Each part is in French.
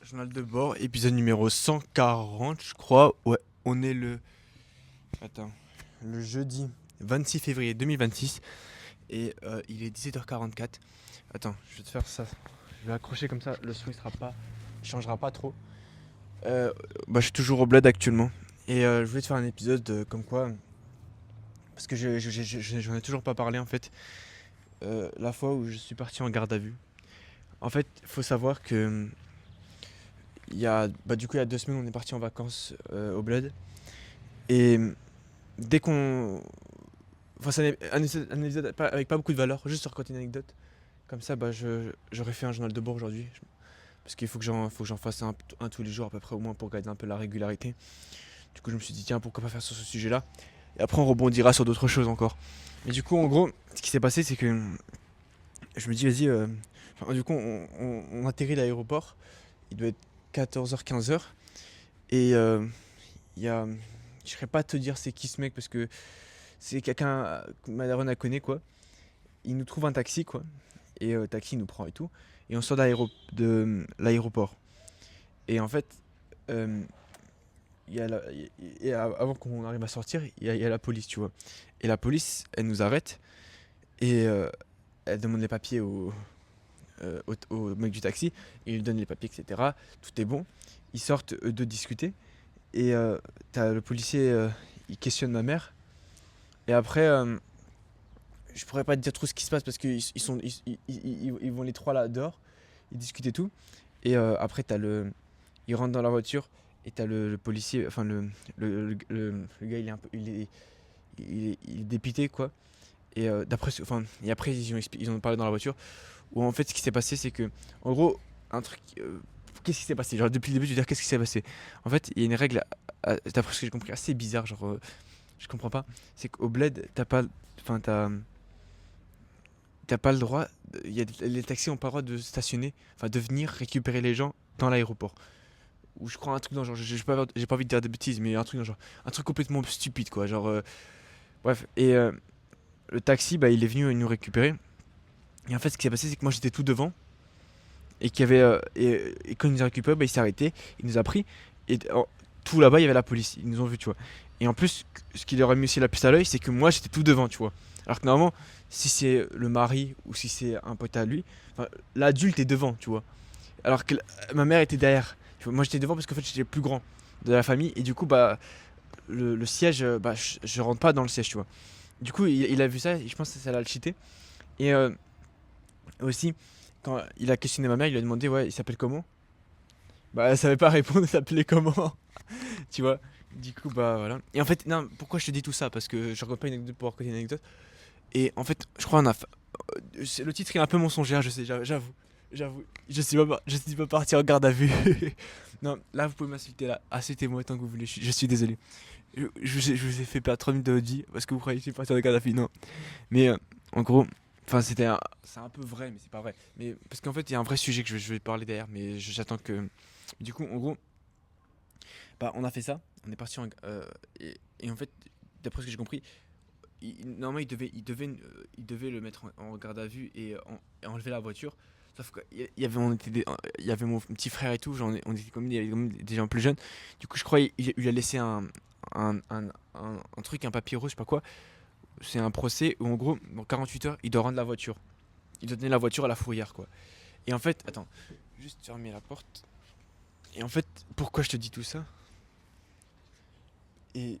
Journal de bord, épisode numéro 140, je crois. Ouais, on est le. Attends. Le jeudi 26 février 2026 et il est 17h44. Attends, je vais te faire ça. Je vais accrocher comme ça, le son il changera pas trop. Je suis toujours au bled actuellement et je voulais te faire un épisode comme quoi. Parce que j'en ai toujours pas parlé en fait. La fois où je suis parti en garde à vue. En fait, faut savoir que. Du coup, il y a 2 semaines, on est parti en vacances au bled. Et dès qu'on. Enfin, c'est un épisode avec pas beaucoup de valeur, juste sur côté une anecdote. Comme ça, j'aurais fait un journal de bord aujourd'hui. Parce qu'il faut que j'en fasse un tous les jours à peu près, au moins pour garder un peu la régularité. Du coup, je me suis dit, tiens, pourquoi pas faire sur ce sujet-là. Et après, on rebondira sur d'autres choses encore. Mais du coup, en gros, ce qui s'est passé, c'est que je me dis, vas-y. Du coup, on atterrit à l'aéroport. Il doit être 14h, 15h. Et il y a. Je ne saurais pas te dire c'est qui ce mec parce que c'est quelqu'un que ma daronne connaît quoi. Il nous trouve un taxi quoi. Et taxi il nous prend et tout. Et on sort de l'aéroport. Et en fait, euh, il y a avant qu'on arrive à sortir, il y a la police, tu vois. Et la police, elle nous arrête et elle demande les papiers au mec du taxi. Il lui donne les papiers, etc. Tout est bon. Ils sortent eux deux discuter. Et t'as le policier, il questionne ma mère. Et après, je pourrais pas te dire trop ce qui se passe parce qu'ils vont les trois là dehors, ils discutent et tout. Et après, ils rentrent dans la voiture et t'as le policier, enfin le gars, il est un peu, il est dépité quoi. Et et après ils ont parlé dans la voiture où en fait ce qui s'est passé c'est que, en gros, un truc, qu'est-ce qui s'est passé? Genre depuis le début, je veux dire qu'est-ce qui s'est passé? En fait, il y a une règle, d'après ce que j'ai compris, assez bizarre, genre je comprends pas. C'est qu'au bled, enfin t'as pas le droit. Les taxis ont pas le droit de stationner, enfin de venir récupérer les gens dans l'aéroport. Ou je crois un truc dans le genre, j'ai pas envie de dire des bêtises, mais un truc dans le genre, un truc complètement stupide quoi. Genre, bref. Et le taxi, bah il est venu nous récupérer. Et en fait, ce qui s'est passé, c'est que moi j'étais tout devant et qu'il y avait et quand il nous a récupéré, bah il s'est arrêté, il nous a pris et tout là-bas il y avait la police, ils nous ont vu, tu vois. Et en plus, ce qui leur a mis aussi la puce à l'œil, c'est que moi j'étais tout devant, tu vois. Alors que normalement, si c'est le mari ou si c'est un pote à lui, enfin, l'adulte est devant, tu vois. Alors que ma mère était derrière. Tu vois, moi j'étais devant parce qu'en fait j'étais le plus grand de la famille et du coup bah le siège, je rentre pas dans le siège, tu vois. Du coup il a vu ça et je pense que ça l'a le cheaté. Et aussi quand il a questionné ma mère, il lui a demandé ouais il s'appelle comment. Bah elle savait pas répondre, il s'appelait comment, tu vois. Du coup bah voilà. Et en fait non, pourquoi je te dis tout ça? Parce que je raconte pas une anecdote pour raconter une anecdote. Et en fait je crois le titre est un peu mensonger, je sais, j'avoue. J'avoue, je suis pas parti en garde à vue. Non, là vous pouvez m'insulter là. Insultez-moi tant que vous voulez, je suis désolé. Je vous ai fait perdre 3 minutes de votre vie parce que vous croyez que je suis parti en garde à vue, non. Mais en gros, enfin c'est un peu vrai, mais c'est pas vrai. Mais parce qu'en fait il y a un vrai sujet que je vais parler derrière, mais j'attends que. Du coup, en gros, bah on a fait ça, on est parti et en fait, d'après ce que j'ai compris, normalement il devait le mettre en garde à vue et enlever la voiture. Sauf qu'il y avait, il y avait mon petit frère et tout, on était comme, il y avait comme des gens plus jeunes. Du coup, je crois qu'il lui a laissé un, un, un truc, un papier rouge, je sais pas quoi. C'est un procès où en gros, dans 48 heures, il doit rendre la voiture. Il doit donner la voiture à la fourrière, quoi. Et en fait, attends, juste fermer la porte. Et en fait, pourquoi je te dis tout ça? Et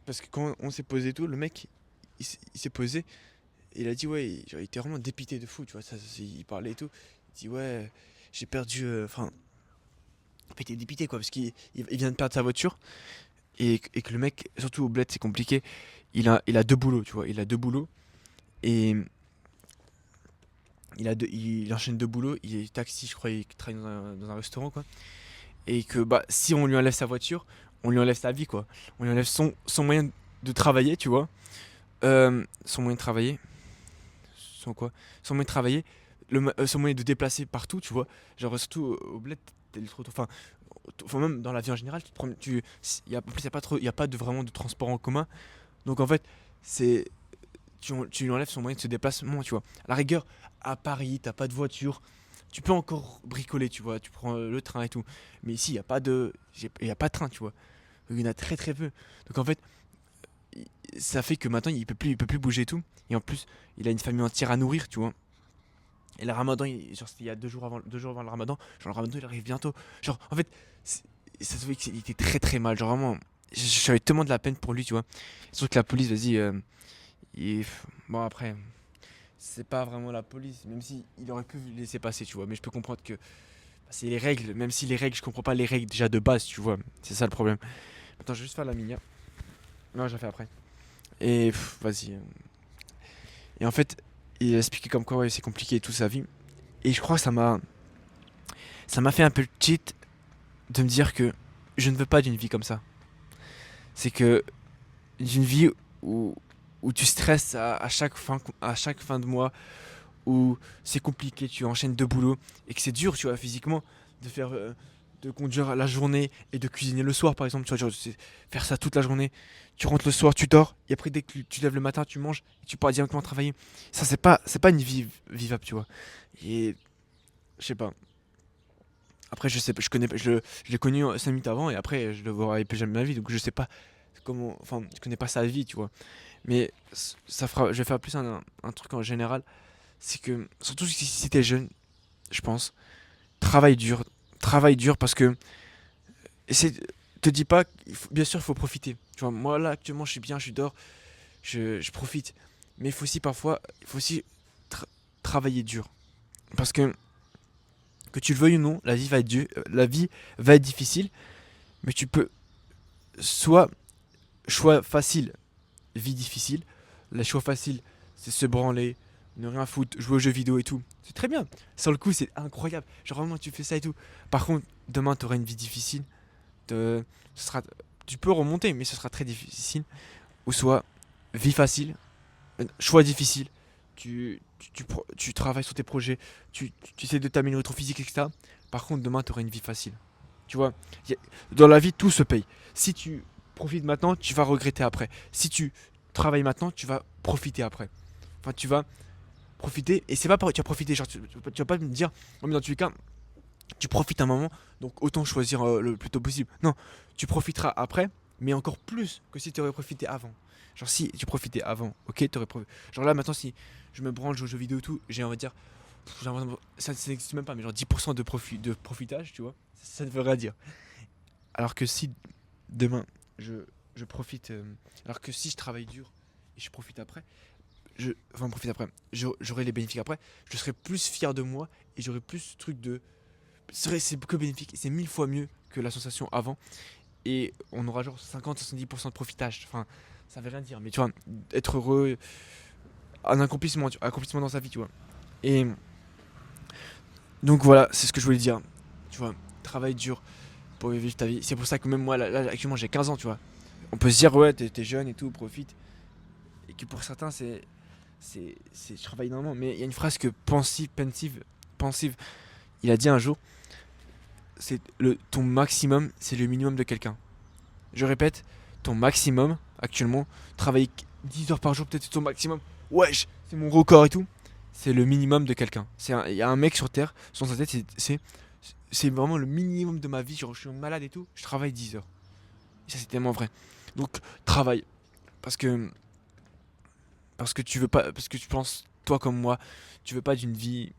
parce que quand on s'est posé tout, le mec, il s'est posé et il a dit ouais, genre, il était vraiment dépité de fou, tu vois, il parlait et tout. Il dit ouais, j'ai perdu, enfin, en fait, il est dépité quoi, parce qu'il vient de perdre sa voiture et que le mec, surtout au bled, c'est compliqué. Il a deux boulots, tu vois, il a deux boulots et il enchaîne deux boulots. Il est taxi, je crois, il travaille dans un restaurant quoi. Et que bah si on lui enlève sa voiture, on lui enlève sa vie quoi. On lui enlève son moyen de travailler, tu vois. Son moyen de travailler, son quoi? Son moyen de travailler, son moyen de déplacer partout, tu vois. Genre surtout au bled, t'as le trottoir. Enfin même dans la vie en général, en plus il y a pas de vraiment de transport en commun. Donc en fait, c'est tu lui enlèves son moyen de se déplacement, tu vois. À la rigueur, à Paris, t'as pas de voiture, tu peux encore bricoler, tu vois, tu prends le train et tout. Mais ici, il y a pas de train, tu vois. Il y en a très très peu. Donc en fait, i- ça fait que maintenant, il peut plus bouger et tout. Et en plus, il a une famille entière à nourrir, tu vois. Et le ramadan, genre, c'était il y a 2 jours avant le ramadan. Genre, le ramadan, il arrive bientôt. Genre, en fait, c'est- ça se voit qu'il était très très mal. Genre, vraiment, j'avais tellement de la peine pour lui, tu vois. Surtout que la police, vas-y, bon, après, c'est pas vraiment la police, même si il aurait pu le laisser passer, tu vois. Mais je peux comprendre que bah, c'est les règles, même si les règles, je comprends pas les règles déjà de base, tu vois. C'est ça le problème. Attends, je vais juste faire la mini. Non, je la fais après. Et vas-y. Et en fait, il a expliqué comme quoi ouais, c'est compliqué toute sa vie. Et je crois que ça m'a fait un peu cheat de me dire que je ne veux pas d'une vie comme ça. C'est que d'une vie où, où tu stresses à chaque fin de mois, où c'est compliqué, tu enchaînes 2 boulots et que c'est dur, tu vois, physiquement, de faire, de conduire la journée et de cuisiner le soir, par exemple, tu vois, genre, faire ça toute la journée. Tu rentres le soir, tu dors et après dès que tu lèves le matin, tu manges et tu pars directement travailler. Ça, c'est pas une vie vivable, tu vois. Et je sais pas. Après, je sais pas, je l'ai connu 5 minutes avant et après, je le verrai plus jamais de ma vie, donc je sais pas comment, enfin, je connais pas sa vie, tu vois. Mais je vais faire plus un truc en général, c'est que surtout si t'es jeune, je pense, travaille dur, travaille dur parce que essaie, te dis pas, bien sûr, il faut profiter. Tu vois, moi là actuellement, je suis bien, je dors, je profite. Mais il faut aussi tra- travailler dur parce que tu le veuilles ou non, la vie va être difficile, mais tu peux soit choix facile, vie difficile. Le choix facile, c'est se branler, ne rien foutre, jouer aux jeux vidéo et tout. C'est très bien. Sur le coup, c'est incroyable. Genre vraiment, tu fais ça et tout. Par contre, demain, tu auras une vie difficile. te- ce sera, tu peux remonter, mais ce sera très difficile. Ou soit, vie facile, choix difficile. Tu travailles sur tes projets, tu essaies de t'améliorer ton physique, etc. Par contre, demain, tu auras une vie facile. Tu vois, y a- dans la vie, tout se paye. Si tu profites maintenant, tu vas regretter après. Si tu travailles maintenant, tu vas profiter après. Enfin, tu vas profiter, et c'est pas pareil, tu vas profiter, genre, tu vas pas me dire, oh, mais dans tous les cas, tu profites un moment, donc autant choisir le plus tôt possible. Non, tu profiteras après, mais encore plus que si tu aurais profité avant. Genre, si tu profitais avant, ok, tu aurais profité. Genre là, maintenant, si je me branle, je joue aux jeux vidéo et tout, j'ai envie de dire, ça n'existe même pas, mais genre 10% de profitage, tu vois, ça ne veut rien dire. Alors que si demain, je, je profite, alors que si je travaille dur et je profite après, profite après, j'aurai les bénéfices après, je serai plus fier de moi et j'aurai plus ce truc de. C'est que bénéfique, c'est 1000 fois mieux que la sensation avant et on aura genre 50-70% de profitage. Enfin, ça veut rien dire, mais tu vois, être heureux, un accomplissement dans sa vie, tu vois. Et donc voilà, c'est ce que je voulais dire. Tu vois, travaille dur pour vivre ta vie. C'est pour ça que même moi, là, actuellement, j'ai 15 ans, tu vois. On peut se dire, ouais, t'es jeune et tout, profite. Et que pour certains, je travaille énormément. Mais il y a une phrase que pensive, il a dit un jour, ton maximum, c'est le minimum de quelqu'un. Je répète, ton maximum, actuellement, travailler 10 heures par jour, peut-être c'est ton maximum. Wesh, c'est mon record et tout. C'est le minimum de quelqu'un. Il y a un mec sur Terre, sur sa tête, c'est vraiment le minimum de ma vie. Genre, je suis malade et tout, je travaille 10 heures. Et ça, c'est tellement vrai. Donc, travaille. Parce que, parce que tu veux pas, parce que tu penses, toi comme moi, tu veux pas d'une vie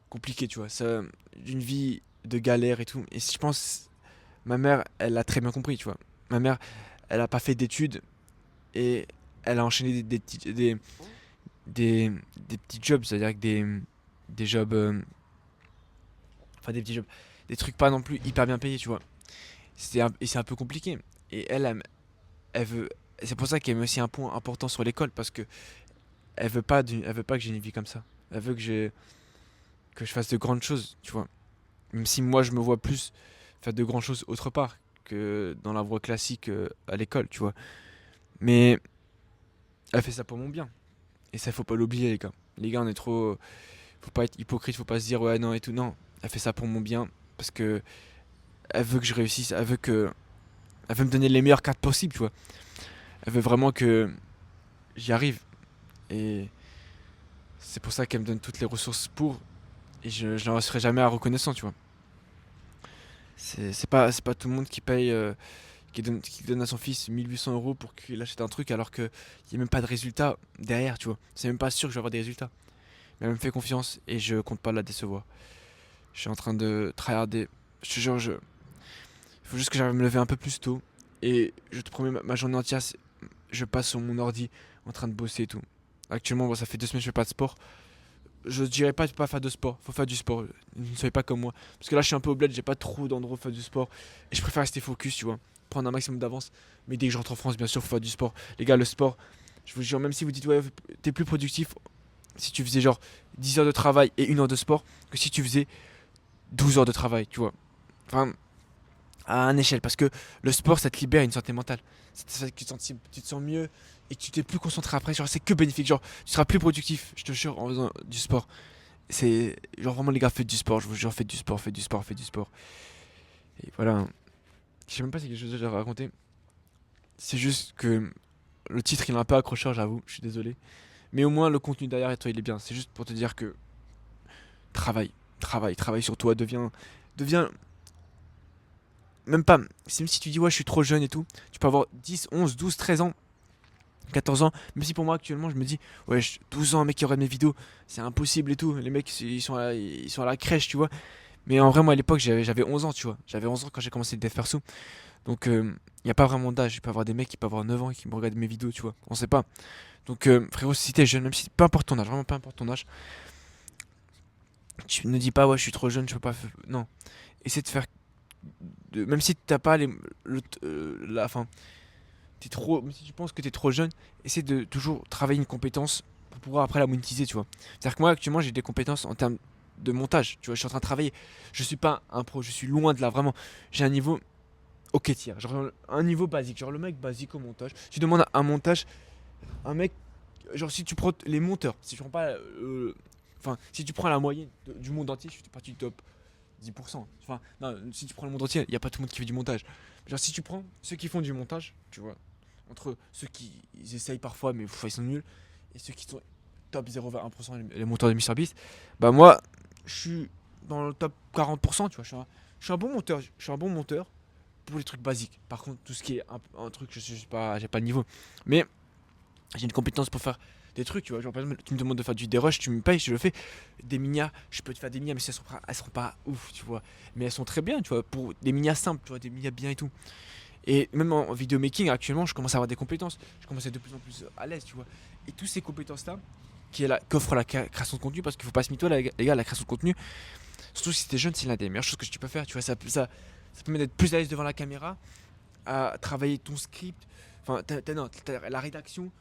compliquée, tu vois. D'une vie de galère et tout. Et si je pense, ma mère, elle a très bien compris, tu vois. Ma mère, elle a pas fait d'études et elle a enchaîné des petits jobs, c'est-à-dire avec des jobs, enfin des petits jobs, des trucs pas non plus hyper bien payés, tu vois. Et c'est un peu compliqué. Et elle veut, c'est pour ça qu'elle met aussi un point important sur l'école parce que elle veut pas que j'ai une vie comme ça. Elle veut que je fasse de grandes choses, tu vois. Même si moi je me vois plus faire de grandes choses autre part que dans la voie classique à l'école, tu vois. Mais elle fait ça pour mon bien. Et ça, faut pas l'oublier, les gars. Les gars, on est trop. Faut pas être hypocrite, faut pas se dire ouais, non et tout. Non, elle fait ça pour mon bien. Parce que elle veut que je réussisse. Elle veut me donner les meilleures cartes possibles, tu vois. Elle veut vraiment que j'y arrive. Et c'est pour ça qu'elle me donne toutes les ressources pour. Et je n'en serai jamais reconnaissant, tu vois. C'est pas tout le monde qui paye, qui donne à son fils 1 800 € pour qu'il achète un truc alors qu'il n'y a même pas de résultat derrière, tu vois. C'est même pas sûr que je vais avoir des résultats. Mais elle me fait confiance et je compte pas la décevoir. Je suis en train de tryharder. Je te jure, il faut juste que j'arrive à me lever un peu plus tôt. Et je te promets, ma journée entière, je passe sur mon ordi en train de bosser et tout. Actuellement, bon, ça fait 2 semaines que je fais pas de sport. Je dirais pas de pas faire de sport, faut faire du sport. Ne soyez pas comme moi. Parce que là, je suis un peu au bled, j'ai pas trop d'endroits où faire du sport. Et je préfère rester focus, tu vois. Prendre un maximum d'avance. Mais dès que je rentre en France, bien sûr, faut faire du sport. Les gars, le sport, je vous jure, même si vous dites, ouais, t'es plus productif si tu faisais genre 10 heures de travail et 1 heure de sport que si tu faisais 12 heures de travail, tu vois. Enfin, à un échelle. Parce que le sport, ça te libère une santé mentale. Ça fait que tu te sens mieux et que tu t'es plus concentré après. Genre, c'est que bénéfique. Genre, tu seras plus productif, je te jure, en faisant du sport. C'est genre vraiment les gars, faites du sport, je vous jure, faites du sport, faites du sport, faites du sport. Et voilà. Je sais même pas si c'est quelque chose que j'ai raconté. C'est juste que le titre il est un peu accrocheur, j'avoue, je suis désolé. Mais au moins le contenu derrière et toi il est bien. C'est juste pour te dire que travaille, travaille sur toi, deviens même pas. Même si tu dis ouais je suis trop jeune et tout, tu peux avoir 10, 11, 12, 13 ans, 14 ans. Même si pour moi actuellement je me dis ouais 12 ans un mec qui regarde mes vidéos, c'est impossible et tout. Les mecs ils sont à la crèche tu vois. Mais en vrai, moi à l'époque, j'avais 11 ans, tu vois. J'avais 11 ans quand j'ai commencé le dev perso. Donc, il n'y a pas vraiment d'âge. Il peut y avoir des mecs qui peuvent avoir 9 ans et qui me regardent mes vidéos, tu vois. On sait pas. Donc, frérot, si t'es jeune, même si peu importe ton âge, vraiment peu importe ton âge, tu ne dis pas, ouais, je suis trop jeune, je peux pas. Non. Essaie de faire. Même si t'as pas la fin. T'es trop. Même si tu penses que t'es trop jeune, essaie de toujours travailler une compétence pour pouvoir après la monétiser, tu vois. C'est-à-dire que moi, actuellement, j'ai des compétences en termes de montage, tu vois. Je suis en train de travailler. Je suis pas un pro, je suis loin de là, vraiment. J'ai un niveau ok tiers, genre un niveau basique, genre le mec basique au montage. Tu demandes un montage, un mec, genre si tu prends les monteurs, si tu prends pas, enfin si tu prends la moyenne du monde entier, je suis parti du top 10%. Enfin non, si tu prends le monde entier, il y a pas tout le monde qui fait du montage. Genre si tu prends ceux qui font du montage, tu vois, entre ceux qui ils essayent parfois mais ils sont nuls et ceux qui sont top 0,1% les monteurs de MrBeast, bah moi je suis dans le top 40%, tu vois, je suis un bon monteur, je suis un bon monteur pour les trucs basiques. Par contre, tout ce qui est un truc, je suis pas, j'ai pas le niveau. Mais j'ai une compétence pour faire des trucs, tu vois. Genre, par exemple, tu me demandes de faire du dérush, tu me payes, je le fais. Des minas, je peux te faire des minas, mais elles seront pas ouf, tu vois. Mais elles sont très bien, tu vois. Pour des minas simples, tu vois, des minas bien et tout. Et même en vidéo making, actuellement, je commence à avoir des compétences. Je commence à être de plus en plus à l'aise, tu vois. Et toutes ces compétences-là, qu'offre la création de contenu, parce qu'il faut pas se mytho, les gars, la création de contenu, surtout si t'es jeune, c'est l'une des meilleures choses que tu peux faire, tu vois. Ça permet d'être plus à l'aise devant la caméra, à travailler ton script, enfin, non, la rédaction,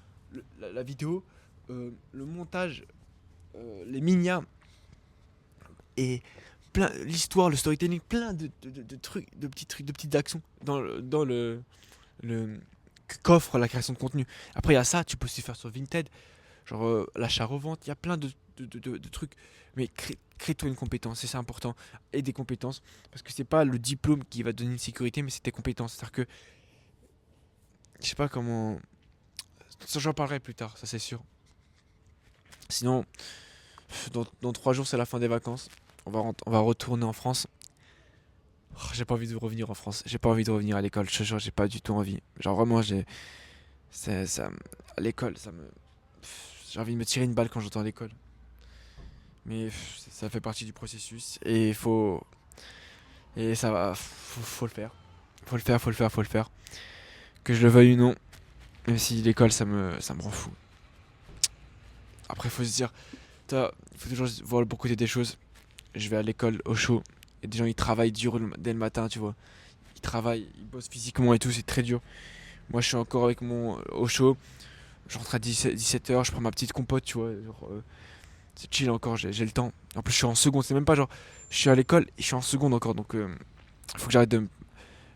la vidéo, le montage, les minas et plein l'histoire, le storytelling, plein de trucs, de petites actions dans le qu'offre la création de contenu. Après, il y a ça, tu peux aussi faire sur Vinted, genre l'achat-revente, il y a plein de trucs. Mais crée-toi une compétence, et c'est important. Et des compétences, parce que c'est pas le diplôme qui va te donner une sécurité, mais c'est tes compétences. C'est-à-dire que, je sais pas comment. Ça, j'en parlerai plus tard, ça c'est sûr. Sinon, dans 3 jours, c'est la fin des vacances. On va retourner en France. Oh, j'ai pas envie de revenir en France. J'ai pas envie de revenir à l'école. Je te jure, j'ai pas du tout envie. Genre vraiment, ça, à l'école, j'ai envie de me tirer une balle quand j'entends l'école. Mais ça fait partie du processus et ça va, faut le faire. Faut le faire. Que je le veuille ou non, même si l'école ça me rend fou. Après, faut se dire, il faut toujours voir le bon côté des choses. Je vais à l'école au chaud et des gens ils travaillent dur dès le matin, tu vois. Ils travaillent, ils bossent physiquement et tout, c'est très dur. Moi, je suis encore avec mon au chaud. Je rentre à 17 h, je prends ma petite compote, tu vois. Genre, c'est chill encore, j'ai le temps. En plus, je suis en seconde, c'est même pas genre, je suis à l'école et je suis en seconde encore, donc faut que j'arrête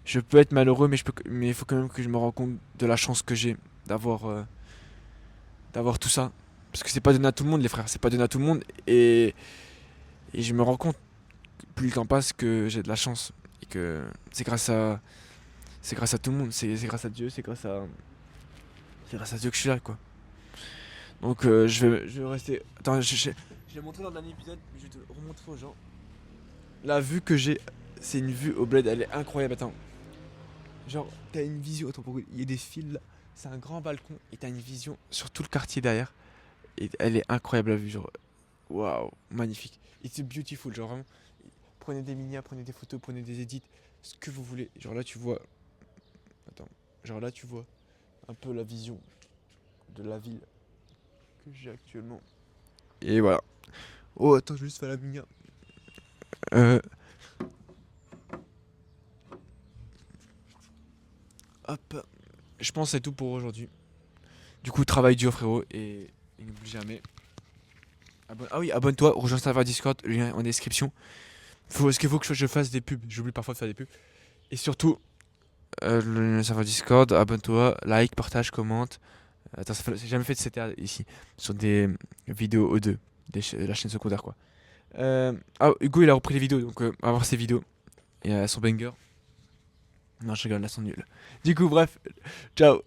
je peux être malheureux, mais il faut quand même que je me rende compte de la chance que j'ai d'avoir d'avoir tout ça. Parce que c'est pas donné à tout le monde, les frères, c'est pas donné à tout le monde. Et je me rends compte, plus le temps passe, que j'ai de la chance. Et que c'est grâce à tout le monde, c'est grâce à Dieu, c'est grâce à Dieu que je suis là, quoi. Donc je vais rester. Attends, Je l'ai montré dans le dernier épisode, mais je vais te le remontrer aux gens. La vue que j'ai, c'est une vue au bled, elle est incroyable. Attends. Genre, t'as une vision. Attends, pourquoi il y a des fils là. C'est un grand balcon et t'as une vision sur tout le quartier derrière. Et elle est incroyable la vue. Genre, waouh, magnifique. It's beautiful. Genre, vraiment. Prenez des minias, prenez des photos, prenez des edits. Ce que vous voulez. Genre là, tu vois. Attends. Genre là, tu vois un peu la vision de la ville que j'ai actuellement. Et voilà. Oh, attends, je vais juste faire la lumière. Euh, hop. Je pense que c'est tout pour aujourd'hui. Du coup, travaille dur, frérot. Et n'oublie jamais. Ah oui, abonne-toi, rejoins le serveur Discord, le lien est en description. Est-ce qu'il faut que je fasse des pubs? J'oublie parfois de faire des pubs. Et surtout, le serveur Discord, abonne-toi, like, partage, commente. Attends, j'ai jamais fait de CTA ici. Sur des vidéos O2, la chaîne secondaire, quoi. Hugo, il a repris les vidéos, donc on va voir ses vidéos. Et son banger. Non, je rigole, là, sont nuls. Du coup, bref, ciao.